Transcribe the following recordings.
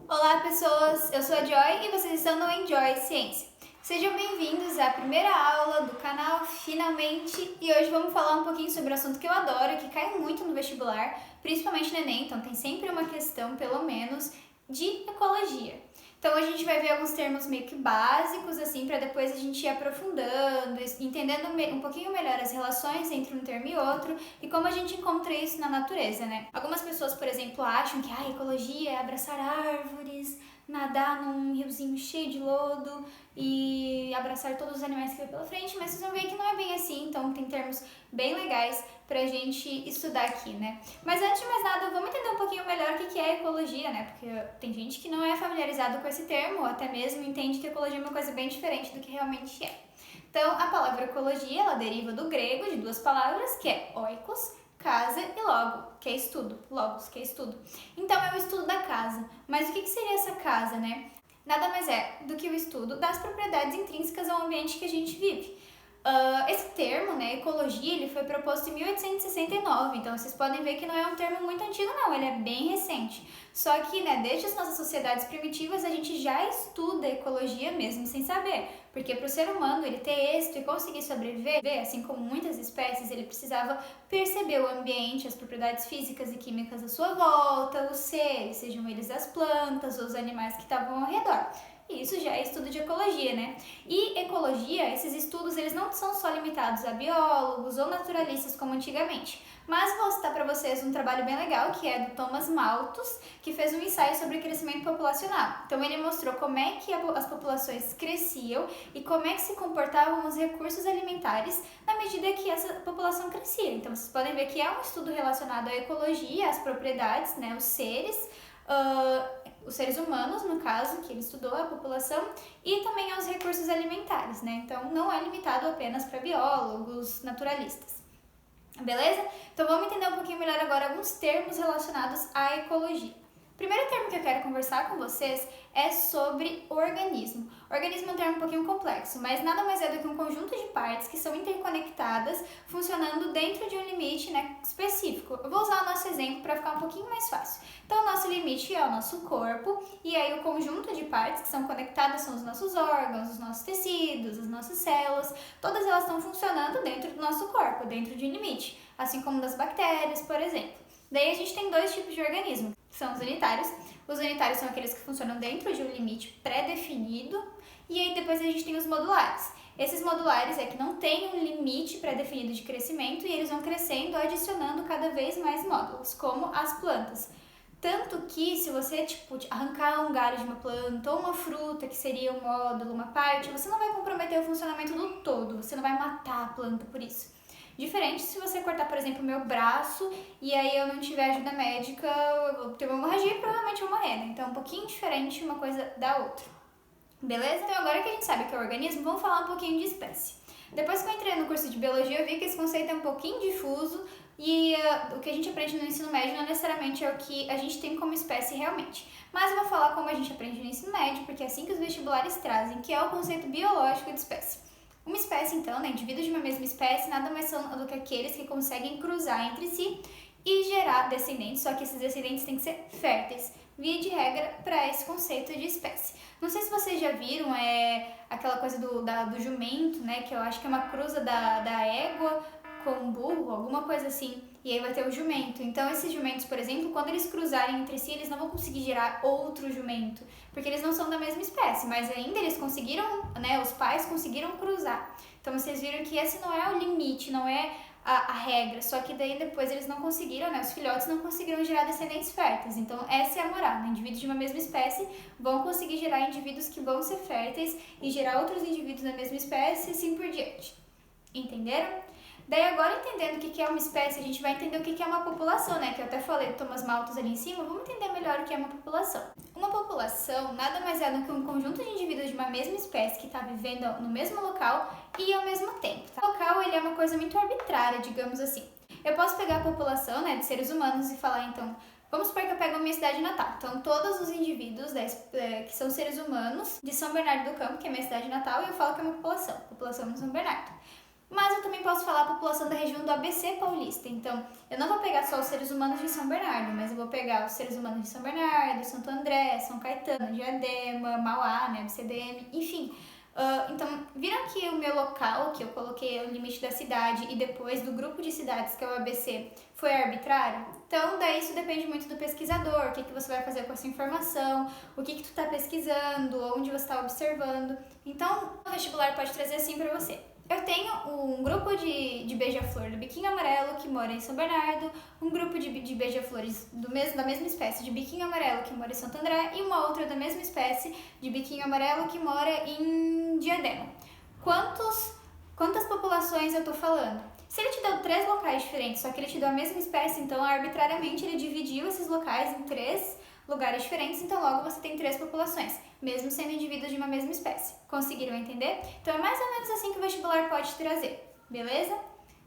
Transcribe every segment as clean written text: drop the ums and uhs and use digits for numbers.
Olá pessoas, eu sou a Joy e vocês estão no Enjoy Ciência. Sejam bem-vindos à primeira aula do canal Finalmente, e hoje vamos falar um pouquinho sobre um assunto que eu adoro e que cai muito no vestibular, principalmente no Enem, então tem sempre uma questão, pelo menos, de ecologia. Então a gente vai ver alguns termos meio que básicos, assim, para depois a gente ir aprofundando, entendendo um pouquinho melhor as relações entre um termo e outro e como a gente encontra isso na natureza, né? Algumas pessoas, por exemplo, acham que a ecologia é abraçar árvores, nadar num riozinho cheio de lodo e abraçar todos os animais que vê pela frente, mas vocês vão ver que não é bem assim, então tem termos bem legais pra gente estudar aqui, né? Mas antes de mais nada, vamos entender um pouquinho melhor o que é ecologia, né? Porque tem gente que não é familiarizado com esse termo, ou até mesmo entende que ecologia é uma coisa bem diferente do que realmente é. Então, a palavra ecologia, ela deriva do grego de duas palavras, que é oikos, casa, e logo, que é estudo. Logos, que é estudo. Então, é o estudo da casa. Mas o que seria essa casa, né? Nada mais é do que o estudo das propriedades intrínsecas ao ambiente que a gente vive. Esse termo, né, ecologia, ele foi proposto em 1869, então vocês podem ver que não é um termo muito antigo não, ele é bem recente. Só que, né, desde as nossas sociedades primitivas a gente já estuda ecologia mesmo sem saber, porque para o ser humano ele ter êxito e conseguir sobreviver, assim como muitas espécies, ele precisava perceber o ambiente, as propriedades físicas e químicas à sua volta, os seres, sejam eles as plantas ou os animais que estavam ao redor. E isso já é estudo de ecologia, né? E ecologia, esses estudos, eles não são só limitados a biólogos ou naturalistas como antigamente. Mas vou citar para vocês um trabalho bem legal, que é do Thomas Malthus, que fez um ensaio sobre crescimento populacional. Então ele mostrou como é que as populações cresciam e como é que se comportavam os recursos alimentares na medida que essa população crescia. Então vocês podem ver que é um estudo relacionado à ecologia, às propriedades, né, os seres humanos, no caso, que ele estudou, a população, e também aos recursos alimentares, né? Então, não é limitado apenas para biólogos, naturalistas. Beleza? Então, vamos entender um pouquinho melhor agora alguns termos relacionados à ecologia. O primeiro termo que eu quero conversar com vocês é sobre organismo. Organismo é um termo um pouquinho complexo, mas nada mais é do que um conjunto de partes que são interconectadas, funcionando dentro de um limite, né, específico. Eu vou usar o nosso exemplo para ficar um pouquinho mais fácil. Então, o nosso limite é o nosso corpo, e aí o conjunto de partes que são conectadas são os nossos órgãos, os nossos tecidos, as nossas células, todas elas estão funcionando dentro do nosso corpo, dentro de um limite, assim como das bactérias, por exemplo. Daí a gente tem dois tipos de organismo, que são os unitários. Os unitários são aqueles que funcionam dentro de um limite pré-definido, e aí depois a gente tem os modulares. Esses modulares é que não tem um limite pré-definido de crescimento e eles vão crescendo, adicionando cada vez mais módulos, como as plantas. Tanto que se você arrancar um galho de uma planta ou uma fruta, que seria um módulo, uma parte, você não vai comprometer o funcionamento do todo, você não vai matar a planta por isso. Diferente se você cortar, por exemplo, o meu braço e aí eu não tiver ajuda médica, eu vou ter uma hemorragia e provavelmente eu vou morrer, né? Então é um pouquinho diferente uma coisa da outra. Beleza? Então agora que a gente sabe que é o organismo, vamos falar um pouquinho de espécie. Depois que eu entrei no curso de biologia, eu vi que esse conceito é um pouquinho difuso e o que a gente aprende no ensino médio não necessariamente é o que a gente tem como espécie realmente. Mas eu vou falar como a gente aprende no ensino médio, porque é assim que os vestibulares trazem, que é o conceito biológico de espécie. Uma espécie, então, né, indivíduos de uma mesma espécie, nada mais são do que aqueles que conseguem cruzar entre si e gerar descendentes, só que esses descendentes têm que ser férteis, via de regra, para esse conceito de espécie. Não sei se vocês já viram aquela coisa do jumento, né, que eu acho que é uma cruza da égua com burro, alguma coisa assim, e aí vai ter o jumento. Então esses jumentos, por exemplo, quando eles cruzarem entre si, eles não vão conseguir gerar outro jumento, porque eles não são da mesma espécie, mas ainda eles conseguiram, né, os pais conseguiram cruzar. Então vocês viram que esse não é o limite, não é a regra, só que daí depois eles não conseguiram, né, os filhotes não conseguiram gerar descendentes férteis. Então essa é a moral, né? Indivíduos de uma mesma espécie vão conseguir gerar indivíduos que vão ser férteis e gerar outros indivíduos da mesma espécie e assim por diante. Entenderam? Daí agora, entendendo o que é uma espécie, a gente vai entender o que é uma população, né? Que eu até falei do Thomas Malthus ali em cima, vamos entender melhor o que é uma população. Uma população nada mais é do que um conjunto de indivíduos de uma mesma espécie que está vivendo no mesmo local e ao mesmo tempo. Tá? O local, ele é uma coisa muito arbitrária, digamos assim. Eu posso pegar a população, né, de seres humanos e falar, então, vamos supor que eu pego a minha cidade natal. Então, todos os indivíduos que são seres humanos de São Bernardo do Campo, que é a minha cidade natal, e eu falo que é uma população de São Bernardo. Mas eu também posso falar a população da região do ABC paulista. Então, eu não vou pegar só os seres humanos de São Bernardo, mas eu vou pegar os seres humanos de São Bernardo, Santo André, São Caetano, Diadema, Mauá, né, ABCDM, enfim. Então, viram que o meu local, que eu coloquei o limite da cidade e depois do grupo de cidades, que é o ABC, foi arbitrário? Então, daí isso depende muito do pesquisador, o que você vai fazer com essa informação, o que tu está pesquisando, onde você está observando. Então, o vestibular pode trazer assim para você. Eu tenho um grupo de beija-flor do biquinho amarelo que mora em São Bernardo, um grupo de beija-flores da mesma espécie de biquinho amarelo que mora em Santo André e uma outra da mesma espécie de biquinho amarelo que mora em Diadema. Quantas populações eu tô falando? Se ele te deu 3 locais diferentes, só que ele te deu a mesma espécie, então arbitrariamente ele dividiu esses locais em 3 lugares diferentes, então logo você tem 3 populações, mesmo sendo indivíduos de uma mesma espécie. Conseguiram entender? Então é mais ou menos assim que o vestibular pode te trazer, beleza?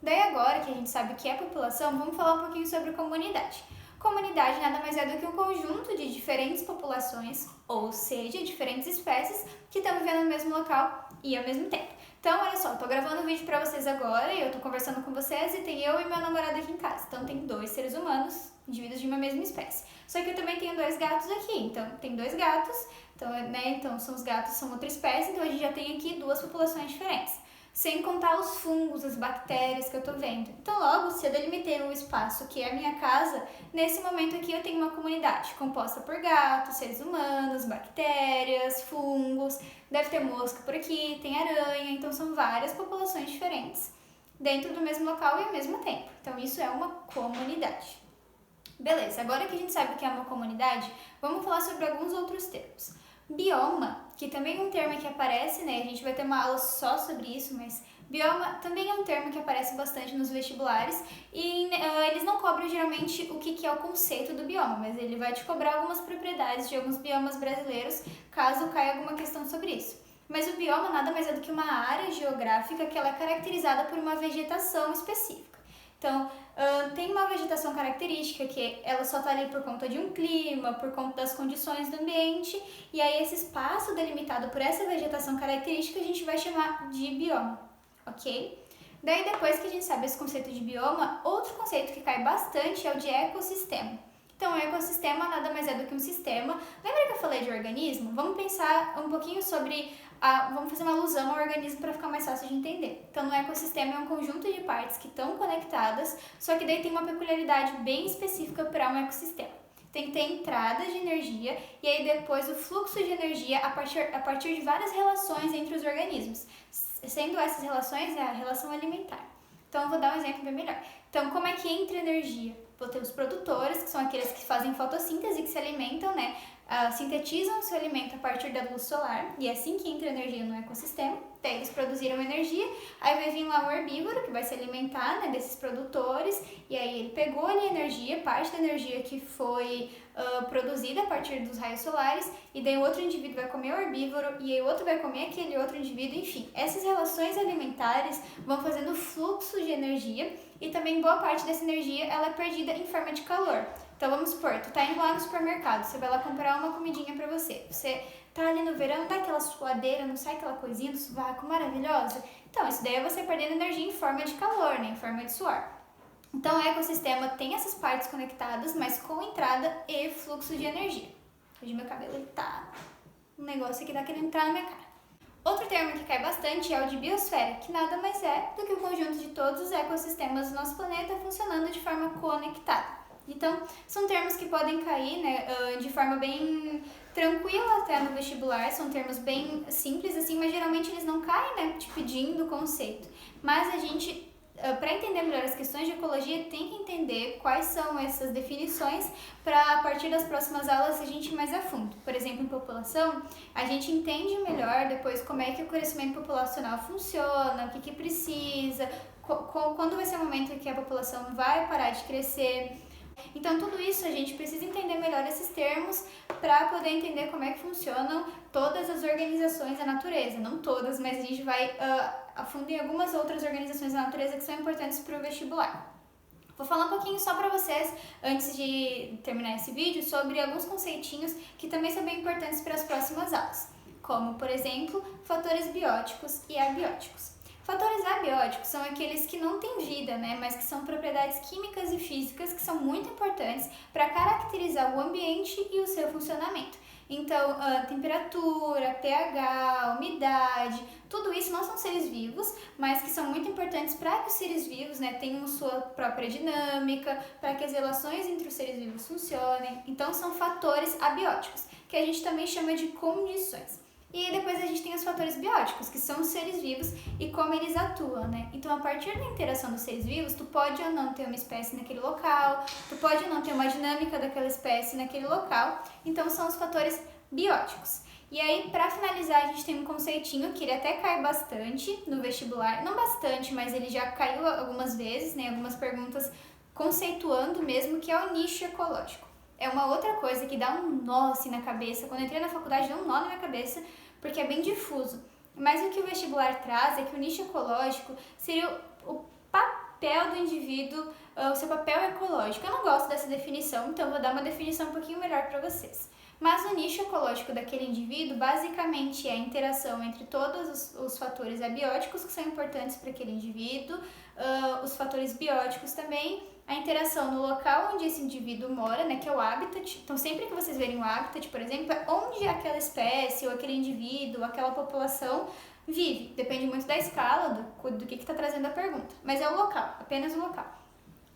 Daí agora que a gente sabe o que é população, vamos falar um pouquinho sobre comunidade. Comunidade nada mais é do que um conjunto de diferentes populações, ou seja, diferentes espécies que estão vivendo no mesmo local e ao mesmo tempo. Então, olha só, eu tô gravando um vídeo pra vocês agora e eu tô conversando com vocês e tem eu e meu namorado aqui em casa. Então, tem 2 seres humanos, indivíduos de uma mesma espécie. Só que eu também tenho 2 gatos aqui, então tem 2 gatos, então são os gatos, são outra espécie, então a gente já tem aqui 2 populações diferentes. Sem contar os fungos, as bactérias que eu tô vendo. Então, logo, se eu delimitei um espaço que é a minha casa, nesse momento aqui eu tenho uma comunidade composta por gatos, seres humanos, bactérias, fungos, deve ter mosca por aqui, tem aranha, então são várias populações diferentes dentro do mesmo local e ao mesmo tempo. Então, isso é uma comunidade. Beleza, agora que a gente sabe o que é uma comunidade, vamos falar sobre alguns outros termos. Bioma, que também é um termo que aparece, né? A gente vai ter uma aula só sobre isso, mas bioma também é um termo que aparece bastante nos vestibulares e eles não cobram geralmente o que é o conceito do bioma, mas ele vai te cobrar algumas propriedades de alguns biomas brasileiros, caso caia alguma questão sobre isso. Mas o bioma nada mais é do que uma área geográfica que ela é caracterizada por uma vegetação específica. Então, tem uma vegetação característica que ela só está ali por conta de um clima, por conta das condições do ambiente, e aí esse espaço delimitado por essa vegetação característica a gente vai chamar de bioma, ok? Daí depois que a gente sabe esse conceito de bioma, outro conceito que cai bastante é o de ecossistema. Então, o ecossistema nada mais é do que um sistema. Lembra que eu falei de organismo? Vamos pensar um pouquinho sobre vamos fazer uma alusão ao organismo para ficar mais fácil de entender. Então, o ecossistema é um conjunto de partes que estão conectadas, só que daí tem uma peculiaridade bem específica para um ecossistema. Tem que ter entrada de energia e aí depois o fluxo de energia a partir de várias relações entre os organismos. Sendo essas relações a relação alimentar. Então, eu vou dar um exemplo bem melhor. Então, como é que entra energia? Vou ter os produtores, que são aqueles que fazem fotossíntese, que se alimentam, né? Sintetizam seu alimento a partir da luz solar, e é assim que entra energia no ecossistema. Daí eles produziram energia, aí vai vir lá um herbívoro que vai se alimentar, né, desses produtores, e aí ele pegou ali a energia, parte da energia que foi produzida a partir dos raios solares, e daí o outro indivíduo vai comer o herbívoro, e aí o outro vai comer aquele outro indivíduo, enfim. Essas relações alimentares vão fazendo fluxo de energia, e também boa parte dessa energia ela é perdida em forma de calor. Então vamos supor, tu tá indo lá no supermercado, você vai lá comprar uma comidinha pra você. Você tá ali no verão, dá aquela suadeira, não sai aquela coisinha do sovaco maravilhosa? Então, isso daí é você perdendo energia em forma de calor, né? Em forma de suor. Então, o ecossistema tem essas partes conectadas, mas com entrada e fluxo de energia. Hoje meu cabelo ele tá um negócio que tá querendo entrar na minha cara. Outro termo que cai bastante é o de biosfera, que nada mais é do que o conjunto de todos os ecossistemas do nosso planeta funcionando de forma conectada. Então, são termos que podem cair, né, de forma bem tranquila até no vestibular, são termos bem simples assim, mas geralmente eles não caem, né, te pedindo o conceito. Mas a gente, para entender melhor as questões de ecologia, tem que entender quais são essas definições para, a partir das próximas aulas, a gente ir mais a fundo. Por exemplo, em população, a gente entende melhor depois como é que o crescimento populacional funciona, o que precisa, quando vai ser o momento em que a população vai parar de crescer. Então, tudo isso a gente precisa entender melhor esses termos para poder entender como é que funcionam todas as organizações da natureza. Não todas, mas a gente vai a fundo em algumas outras organizações da natureza que são importantes para o vestibular. Vou falar um pouquinho só para vocês, antes de terminar esse vídeo, sobre alguns conceitinhos que também são bem importantes para as próximas aulas, como, por exemplo, fatores bióticos e abióticos. Fatores abióticos são aqueles que não têm vida, né, mas que são propriedades químicas e físicas que são muito importantes para caracterizar o ambiente e o seu funcionamento. Então, a temperatura, pH, umidade, tudo isso não são seres vivos, mas que são muito importantes para que os seres vivos, né, tenham sua própria dinâmica, para que as relações entre os seres vivos funcionem. Então, são fatores abióticos, que a gente também chama de condições. E aí depois a gente tem os fatores bióticos, que são os seres vivos e como eles atuam, né? Então, a partir da interação dos seres vivos, tu pode ou não ter uma espécie naquele local, tu pode ou não ter uma dinâmica daquela espécie naquele local. Então, são os fatores bióticos. E aí, para finalizar, a gente tem um conceitinho que ele até cai bastante no vestibular. Não bastante, mas ele já caiu algumas vezes, né? Algumas perguntas conceituando mesmo, que é o nicho ecológico. É uma outra coisa que dá um nó assim na cabeça. Quando eu entrei na faculdade, deu um nó na minha cabeça, porque é bem difuso. Mas o que o vestibular traz é que o nicho ecológico seria o papel do indivíduo, o seu papel ecológico. Eu não gosto dessa definição, então eu vou dar uma definição um pouquinho melhor para vocês. Mas o nicho ecológico daquele indivíduo basicamente é a interação entre todos os fatores abióticos que são importantes para aquele indivíduo, os fatores bióticos também, a interação no local onde esse indivíduo mora, né, que é o habitat. Então, sempre que vocês verem o habitat, por exemplo, é onde aquela espécie, ou aquele indivíduo, aquela população vive. Depende muito da escala, do que está trazendo a pergunta. Mas é o local, apenas o local.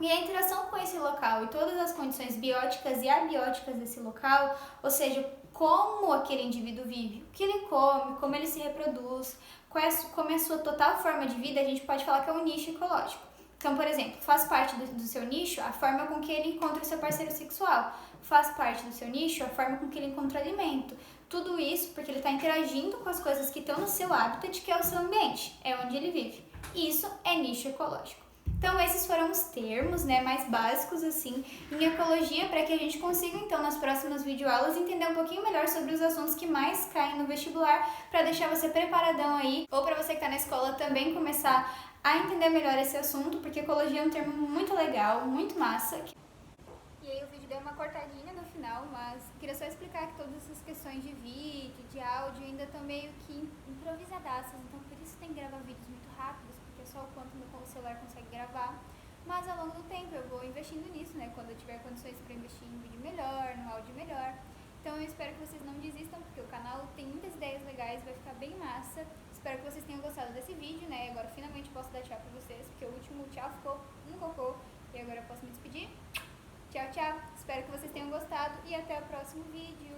E a interação com esse local e todas as condições bióticas e abióticas desse local, ou seja, como aquele indivíduo vive, o que ele come, como ele se reproduz, como é a sua total forma de vida, a gente pode falar que é um nicho ecológico. Então, por exemplo, faz parte do seu nicho a forma com que ele encontra o seu parceiro sexual, faz parte do seu nicho a forma com que ele encontra alimento. Tudo isso porque ele está interagindo com as coisas que estão no seu habitat, que é o seu ambiente, é onde ele vive. Isso é nicho ecológico. Então, esses foram os termos, né, mais básicos, assim, em ecologia, para que a gente consiga, então, nas próximas videoaulas, entender um pouquinho melhor sobre os assuntos que mais caem no vestibular, para deixar você preparadão aí, ou para você que está na escola também começar a entender melhor esse assunto, porque ecologia é um termo muito legal, muito massa. E aí o vídeo deu uma cortadinha no final, mas queria só explicar que todas essas questões de vídeo, de áudio, ainda estão meio que improvisadaças, então por isso tem que gravar vídeos muito rápidos, porque é só o quanto meu celular consegue gravar. Mas ao longo do tempo eu vou investindo nisso, né? Quando eu tiver condições para investir em vídeo melhor, no áudio melhor. Então eu espero que vocês não desistam, porque o canal tem muitas ideias legais, vai ficar bem massa. Espero que vocês tenham gostado desse vídeo, né? Agora finalmente posso dar tchau pra vocês, porque o último tchau ficou um cocô. E agora eu posso me despedir. Tchau, tchau. Espero que vocês tenham gostado e até o próximo vídeo.